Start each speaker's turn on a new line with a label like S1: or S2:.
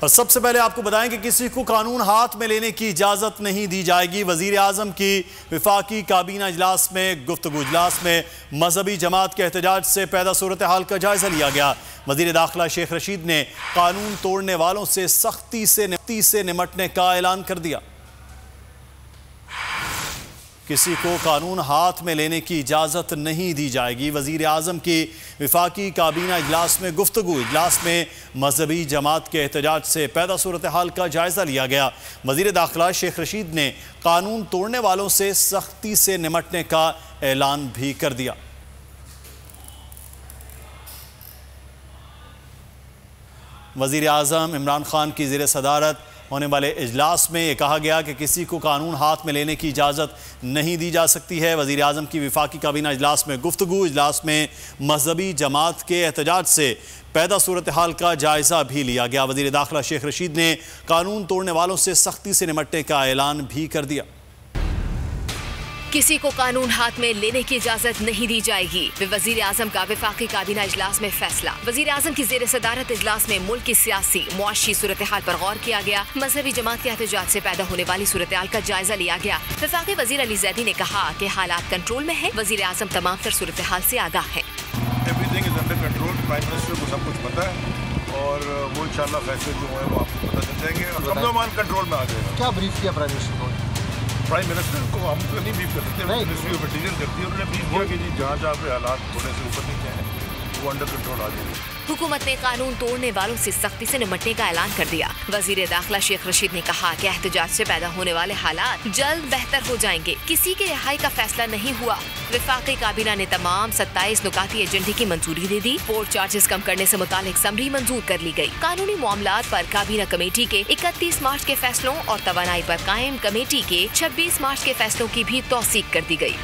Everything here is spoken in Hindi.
S1: और सबसे पहले आपको बताएं कि किसी को कानून हाथ में लेने की इजाज़त नहीं दी जाएगी। वज़ीर आज़म की विफाकी काबीना इजलास में गुफ्तगू। इजलास में मजहबी जमात के एहतजाज से पैदा सूरत हाल का जायज़ा लिया गया। वज़ीर दाखिला शेख रशीद ने कानून तोड़ने वालों से सख्ती से निमटने का ऐलान कर दिया। किसी को कानून हाथ में लेने की इजाज़त नहीं दी जाएगी। वज़ीर आज़म की विफाकी काबीना इजलास में गुफ्तगू। इजलास में मजहबी जमात के एहतजाज से पैदा सूरत हाल का जायज़ा लिया गया। वज़ीर दाखिला शेख रशीद ने कानून तोड़ने वालों से सख्ती से निमटने का ऐलान भी कर दिया। वज़ीर आज़म इमरान खान की ज़ेर सदारत होने वाले इजलास में यह कहा गया कि किसी को कानून हाथ में लेने की इजाज़त नहीं दी जा सकती है। वज़ीर आज़म की विफाकी काबीना इजलास में गुफ्तगू। इजलास में मजहबी जमात के एहतजाज से पैदा सूरत हाल का जायज़ा भी लिया गया। वज़ीर दाखिला शेख रशीद ने कानून तोड़ने वालों से सख्ती से निमटने का ऐलान भी कर दिया।
S2: किसी को कानून हाथ में लेने की इजाजत नहीं दी जाएगी। वज़ीर आज़म का विफाकी काबीना इजलास में फैसला। वज़ीर आज़म की ज़ेर सदारत इजलास में मुल्क की सियासी मुआशी सूरत हाल पर गौर किया गया। मजहबी जमात के एहतजाज से पैदा होने वाली सूरत हाल का जायजा लिया गया। विफाकी वज़ीर अली ज़ैदी ने कहा कि हालात कंट्रोल में है। वज़ीर आज़म तमाम तर सूरत हाल से आगाह है।
S3: Everything is under control. Prime minister को सब कुछ पता है और वो इंशाल्लाह फैसले जो है वो आपको पता चल जाएंगे और कमजोमान कंट्रोल में आ जाएगा।
S4: क्या ब्रीफ किया प्राइम मिनिस्टर को?
S3: प्राइम मिनिस्टर को हम तो नहीं ब्रीफ कर सकते, मिनिस्ट्री ऑफ इंटीरियर करती है। उन्होंने ब्रीफ किया कि जी जहाँ पे हालात थोड़े से ऊपर नीचे हैं वो अंडर कंट्रोल आ जाएंगे।
S2: हुकूमत ने कानून तोड़ने वालों से सख्ती से निमटने का ऐलान कर दिया। वज़ीर दाखिला शेख रशीद ने कहा कि एहतजाज से पैदा होने वाले हालात जल्द बेहतर हो जाएंगे। किसी के रिहाई का फैसला नहीं हुआ। विफाकी काबीना ने तमाम 27 नुकाती एजेंडे की मंजूरी दे दी। कोर्ट चार्जेस कम करने से मुतालिक समरी मंजूर कर ली गई। कानूनी मामलात पर काबीना कमेटी के 31 मार्च के फैसलों और तवानाई पर कायम कमेटी के 26 मार्च के फैसलों की भी तौसीक कर दी गई।